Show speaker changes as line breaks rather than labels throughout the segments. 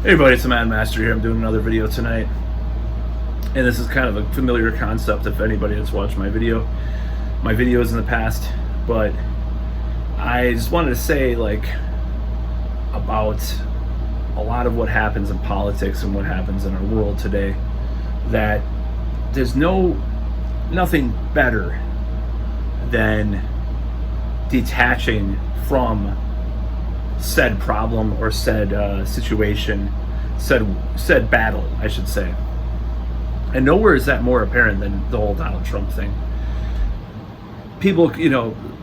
Hey everybody, it's the Mad Master here. I'm doing another video tonight. And this is kind of a familiar concept if anybody that's watched my videos in the past. But I just wanted to say about a lot of what happens in politics and what happens in our world today, that there's nothing better than detaching from said problem or said situation, said battle, I should say. And nowhere is that more apparent than the whole Donald Trump thing. People,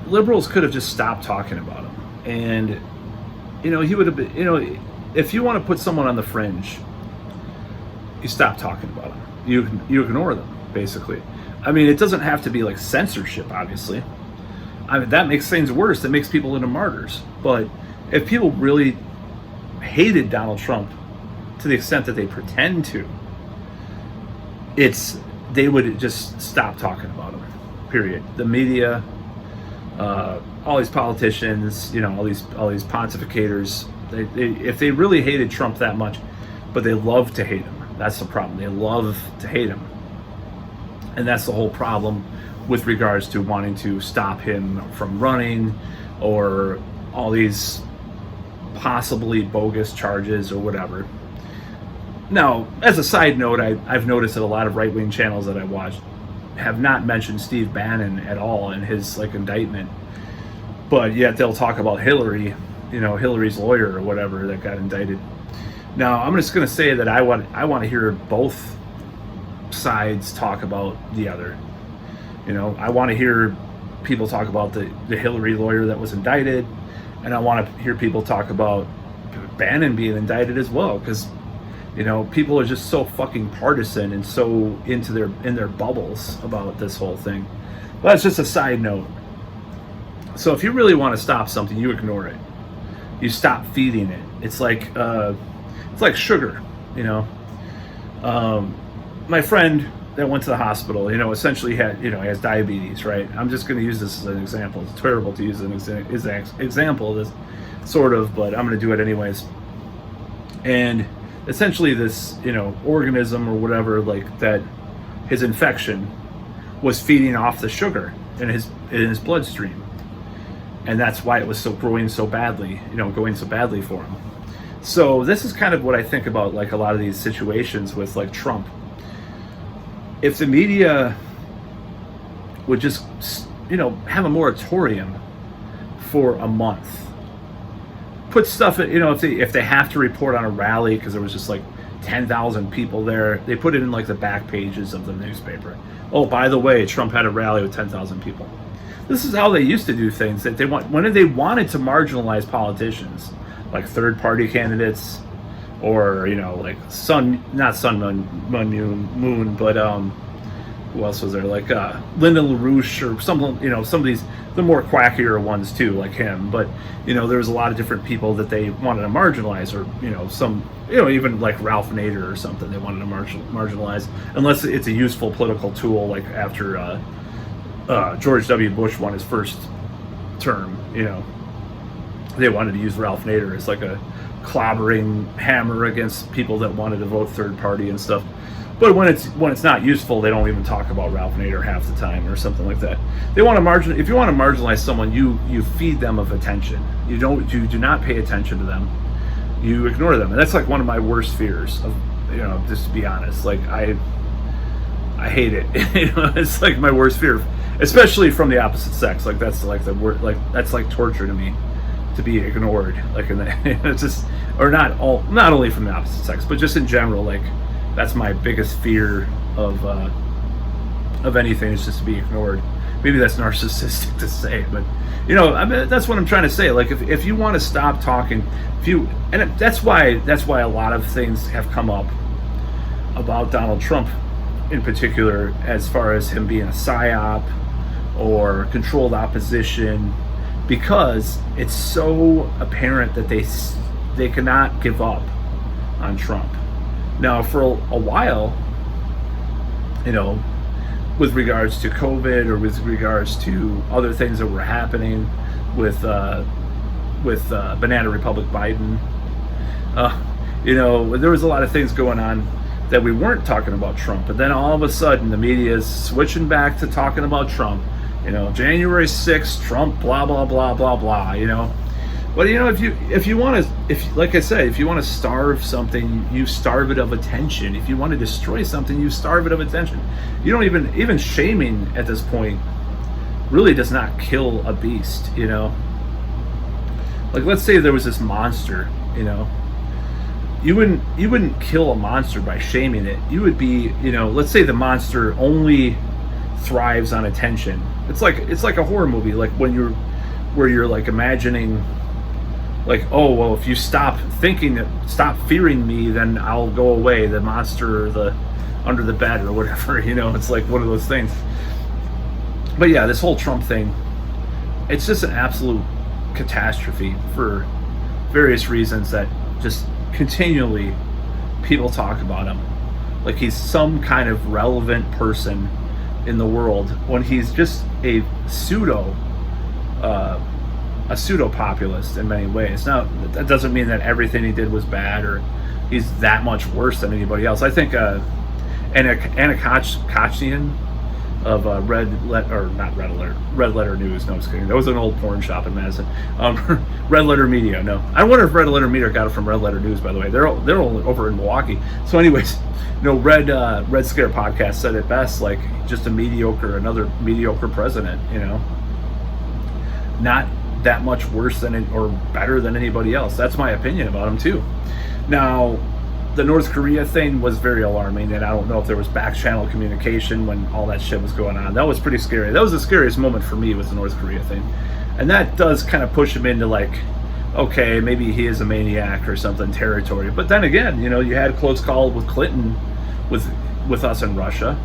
liberals could have just stopped talking about him, and he would have been, if you want to put someone on the fringe, you stop talking about them. You ignore them, basically. I mean, it doesn't have to be like censorship, obviously. I mean, that makes things worse. That makes people into martyrs. But if people really hated Donald Trump to the extent that they pretend to, they would just stop talking about him. Period. The media, all these politicians, all these pontificators. If they really hated Trump that much, but they love to hate him. That's the problem. They love to hate him, and that's the whole problem with regards to wanting to stop him from running, or all these possibly bogus charges or whatever. Now, as a side note, I've noticed that a lot of right-wing channels that I watch have not mentioned Steve Bannon at all in his indictment, but yet they'll talk about Hillary, Hillary's lawyer or whatever that got indicted. Now, I'm just going to say that I want to hear both sides talk about the other. I want to hear people talk about the Hillary lawyer that was indicted, and I want to hear people talk about Bannon being indicted as well, because people are just so fucking partisan and so in their bubbles about this whole thing. But that's just a side note. So if you really want to stop something, you ignore it. You stop feeding it. It's like sugar. My friend that went to the hospital, essentially had, he has diabetes, right? I'm just going to use this as an example. It's terrible to use an example of this, sort of, but I'm going to do it anyways. And essentially this, organism or whatever, that his infection was feeding off the sugar in his bloodstream. And that's why it was going so badly for him. So this is kind of what I think about a lot of these situations with Trump. If the media would just, have a moratorium for a month, put stuff, if they have to report on a rally because there was just 10,000 people there, they put it in the back pages of the newspaper. Oh, by the way, Trump had a rally with 10,000 people. This is how they used to do things. That when they wanted to marginalize politicians, like third-party candidates, or not Sun Moon, but who else was there? Lyndon LaRouche, or some of these, the more quackier ones too, like him. But there was a lot of different people that they wanted to marginalize, or even Ralph Nader or something they wanted to marginalize, unless it's a useful political tool, after George W. Bush won his first term. They wanted to use Ralph Nader as a clobbering hammer against people that wanted to vote third party and stuff. But when it's not useful, they don't even talk about Ralph Nader half the time, or something like that. They want to if you want to marginalize someone, you feed them of attention. You do not pay attention to them. You ignore them, and that's one of my worst fears of, just to be honest. I hate it. It's my worst fear, especially from the opposite sex. That's the word. That's torture to me, to be ignored. It's just, or not only from the opposite sex, but just in general. That's my biggest fear of anything, is just to be ignored. Maybe that's narcissistic to say, but I mean, that's what I'm trying to say. If you want to stop talking, that's why a lot of things have come up about Donald Trump in particular, as far as him being a psyop or controlled opposition, because it's so apparent that they cannot give up on Trump. Now, for a while, with regards to COVID, or with regards to other things that were happening with Banana Republic Biden, There was a lot of things going on that we weren't talking about Trump. But then all of a sudden, the media is switching back to talking about Trump. January 6th, Trump, blah, blah, blah, blah, blah, But if you want to, like I said, if you want to starve something, you starve it of attention. If you want to destroy something, you starve it of attention. You don't even shaming at this point really does not kill a beast, Like, let's say there was this monster, you wouldn't kill a monster by shaming it. You would be, let's say the monster only thrives on attention. It's like a horror movie, like where you're like imagining, like, oh well, if you stop fearing me, then I'll go away. The monster, or under the bed or whatever, it's like one of those things. But yeah, this whole Trump thing, it's just an absolute catastrophe for various reasons that just continually people talk about him like he's some kind of relevant person in the world, when he's just a pseudo populist in many ways. Now, that doesn't mean that everything he did was bad or he's that much worse than anybody else. I think Anna Kachnian of Red Letter News. No, I'm just kidding. That was an old porn shop in Madison. Red Letter Media. No, I wonder if Red Letter Media got it from Red Letter News. By the way, they're only over in Milwaukee. So, anyways, Red Scare podcast said it best. Like, just another mediocre president. Not that much worse than or better than anybody else. That's my opinion about him too. Now, the North Korea thing was very alarming, and I don't know if there was back channel communication when all that shit was going on. That was pretty scary. That was the scariest moment for me, was the North Korea thing. And that does kind of push him into like, okay, maybe he is a maniac or something territory. But then again, you had close call with Clinton with us in Russia.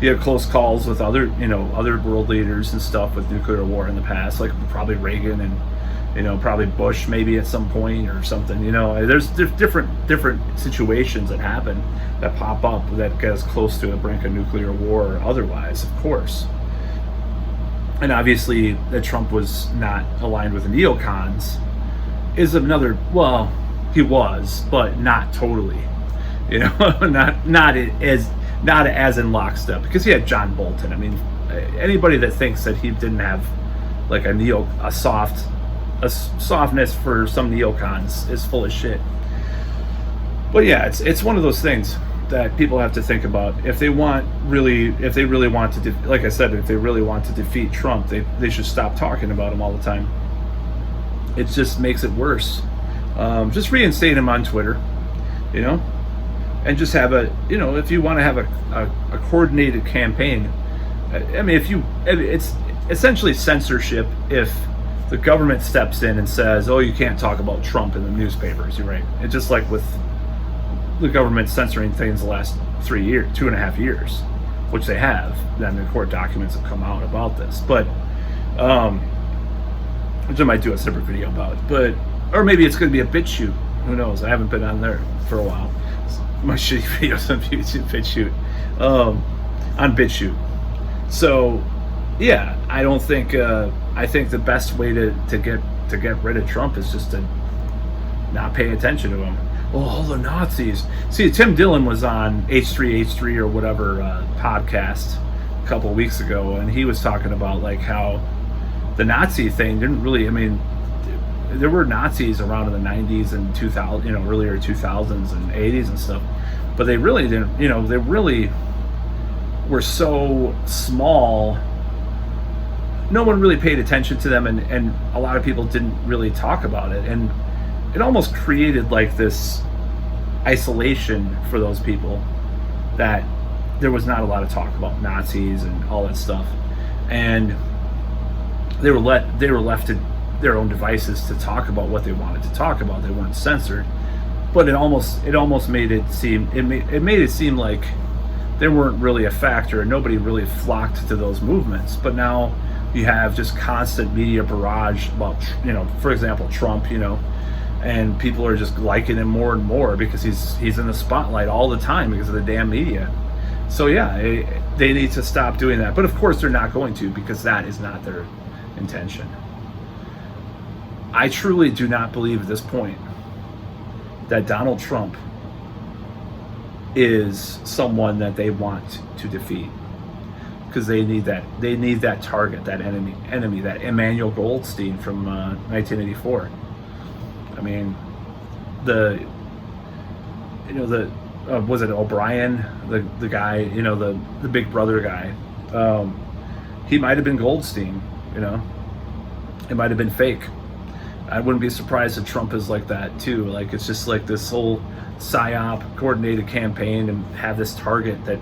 You had close calls with other world leaders and stuff with nuclear war in the past, like probably Reagan and probably Bush maybe at some point or something. There's different situations that happen that pop up that get us close to the brink of nuclear war or otherwise, of course. And obviously that Trump was not aligned with the neocons is another, well, he was, but not totally. Not as in lockstep, because he had John Bolton. I mean, anybody that thinks that he didn't have like a softness for some neocons is full of shit. But yeah, it's one of those things that people have to think about. If they really want to, like I said, if they really want to defeat Trump, they should stop talking about him all the time. It just makes it worse. Just reinstate him on Twitter, and just have if you want to have a coordinated campaign. I mean, it's essentially censorship if the government steps in and says, oh, you can't talk about Trump in the newspapers. You're right. It's just like with the government censoring things the last 2.5 years, which they have. Then the court documents have come out about this. But, which I might do a separate video about. Or maybe it's going to be a BitChute. Who knows? I haven't been on there for a while. My shitty videos on YouTube, BitChute. On BitChute. So, yeah, I don't think... I think the best way to get rid of Trump is just to not pay attention to him. Oh, all the Nazis. See, Tim Dillon was on H3 or whatever podcast a couple of weeks ago, and he was talking about like how the Nazi thing didn't really. I mean, there were Nazis around in the 90s and 2000, earlier 2000s and 80s and stuff, but they really didn't. They really were so small. No one really paid attention to them, and a lot of people didn't really talk about it, and it almost created like this isolation for those people, that there was not a lot of talk about Nazis and all that stuff, and they were left to their own devices to talk about what they wanted to talk about. They weren't censored, but it almost made it seem like they weren't really a factor, and nobody really flocked to those movements. But now you have just constant media barrage about, for example, Trump, and people are just liking him more and more because he's in the spotlight all the time because of the damn media. So yeah, they need to stop doing that. But of course they're not going to, because that is not their intention. I truly do not believe at this point that Donald Trump is someone that they want to defeat, because they need that target, that enemy, that Emmanuel Goldstein from 1984. I mean, was it O'Brien, the guy, the Big Brother guy? He might have been Goldstein. It might have been fake. I wouldn't be surprised if Trump is like that too. Like, it's just like this whole psyop, coordinated campaign, and have this target that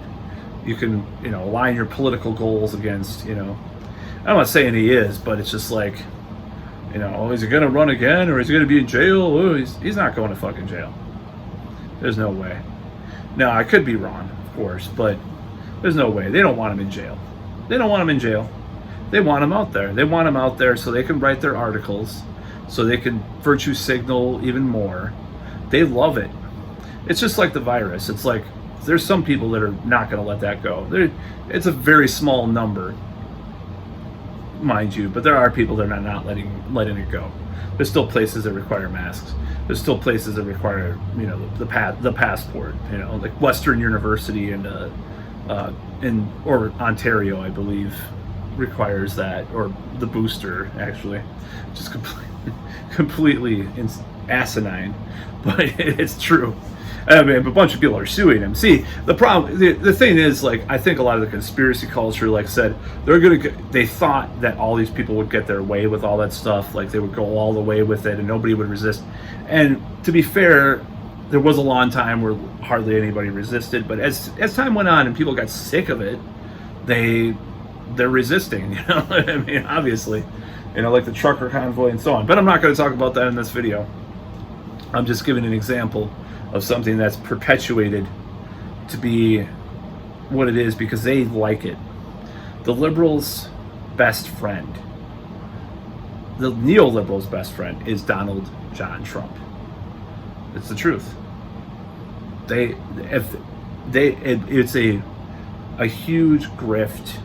you can, align your political goals against. I'm not saying he is, but it's just like, is he gonna run again, or is he gonna be in jail? Oh, he's not going to fucking jail. There's no way. Now, I could be wrong, of course, but there's no way. They don't want him in jail. They don't want him in jail. They want him out there. They want him out there so they can write their articles, so they can virtue signal even more. They love it. It's just like the virus. It's like, there's some people that are not going to let that go. It's a very small number, mind you, but there are people that are not letting it go. There's still places that require masks. There's still places that require, the passport. Like Western University or Ontario, I believe, requires that, or the booster, actually, just completely asinine, but it's true. I mean, a bunch of people are suing him. See, the problem, the thing is, like, I think a lot of the conspiracy culture, like, said they thought that all these people would get their way with all that stuff, like they would go all the way with it and nobody would resist. And to be fair, there was a long time where hardly anybody resisted, but as time went on and people got sick of it, they're resisting, I mean, obviously, like the trucker convoy and so on. But I'm not going to talk about that in this video. I'm just giving an example of something that's perpetuated to be what it is because they like it. The liberals' best friend, the neoliberals' best friend, is Donald John Trump. It's the truth. It's a huge grift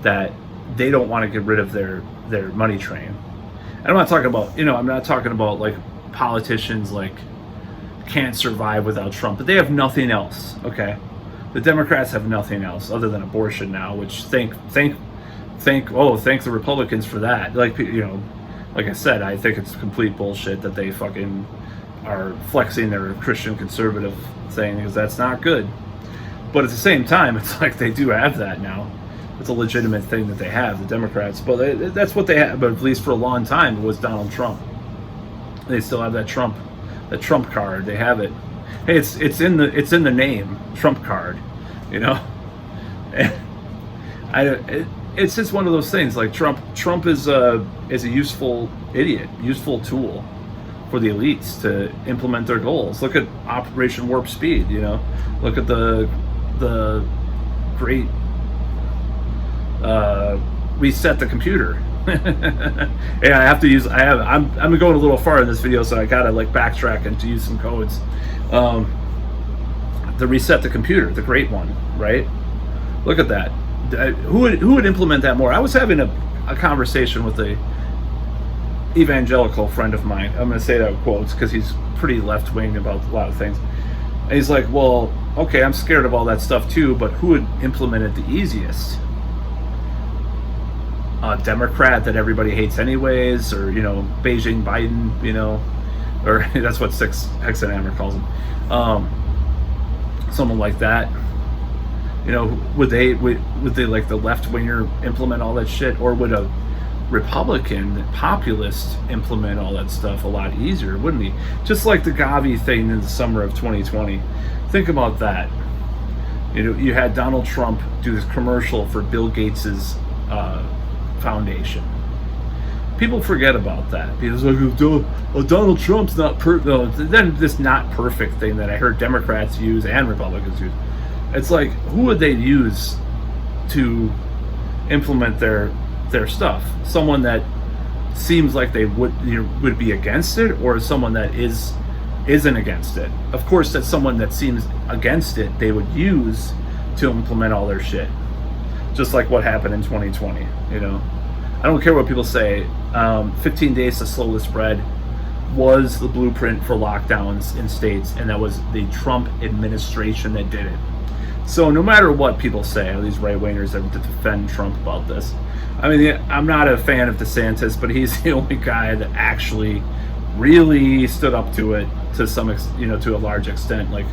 that they don't want to get rid of their money train. And I'm not talking about, I'm not talking about like politicians like can't survive without Trump, but they have nothing else. Okay, the Democrats have nothing else other than abortion now, which thank the Republicans for that. Like, like I said, I think it's complete bullshit that they fucking are flexing their Christian conservative thing, because that's not good. But at the same time, it's like they do have that now. It's a legitimate thing that they have, the Democrats. But that's what they have. But at least for a long time, it was Donald Trump. They still have that Trump card. They have it. Hey, it's in the name, Trump card. And it's just one of those things. Like Trump is a useful tool for the elites to implement their goals. Look at Operation Warp Speed. Look at the great reset the computer. Yeah, I'm going a little far in this video, so I gotta like backtrack and to use some codes. The reset the computer, the great one, right? Look at that. Who would implement that more? I was having a conversation with a evangelical friend of mine. I'm going to say that with quotes because he's pretty left-wing about a lot of things. And he's like, well, okay, I'm scared of all that stuff too, but who would implement it the easiest? A Democrat that everybody hates anyways, or, Beijing Biden, or that's what Hexenhammer calls him. Someone like that. Would they like the left-winger implement all that shit, or would a Republican populist implement all that stuff a lot easier, wouldn't he? Just like the Gavi thing in the summer of 2020. Think about that. You had Donald Trump do this commercial for Bill Gates's foundation. People forget about that. People like, Donald Trump's not then this not perfect thing that I heard Democrats use and Republicans use. It's like, who would they use to implement their stuff? Someone that seems like they would be against it, or someone that isn't against it? Of course, that's someone that seems against it they would use to implement all their shit. Just like what happened in 2020, I don't care what people say. 15 days to slow the spread. was the blueprint for lockdowns in states, and that was the Trump administration that did it. So no matter what people say, these right-wingers that defend Trump about this, I mean, I'm not a fan of DeSantis, but he's the only guy that actually really stood up to it to some, to a large extent. Like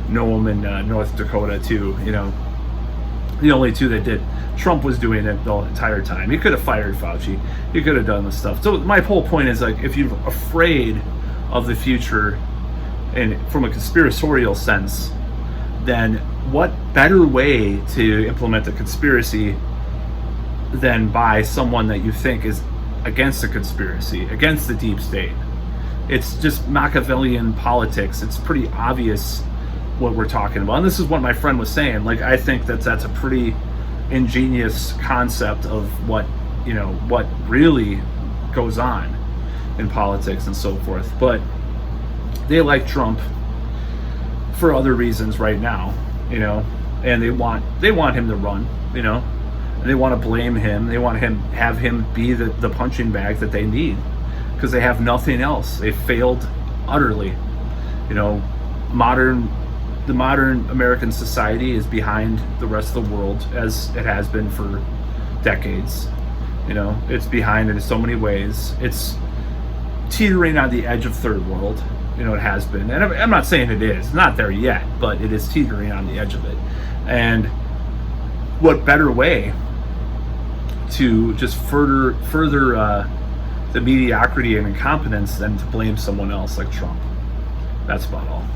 Noam in North Dakota too. The only two that did. Trump was doing it the entire time. He could have fired Fauci. He could have done this stuff. So my whole point is, like, if you're afraid of the future, and from a conspiratorial sense, then what better way to implement a conspiracy than by someone that you think is against the conspiracy, against the deep state? It's just Machiavellian politics. It's pretty obvious what we're talking about. And this is what my friend was saying. Like, I think that's a pretty ingenious concept of what really goes on in politics and so forth. But they like Trump for other reasons right now, and they want him to run, and they want to blame him. They want have him be the punching bag that they need, because they have nothing else. They failed utterly. The modern American society is behind the rest of the world, as it has been for decades. It's behind in so many ways. It's teetering on the edge of third world. It has been. And I'm not saying it is. It's not there yet, but it is teetering on the edge of it. And what better way to just further the mediocrity and incompetence than to blame someone else like Trump? That's about all.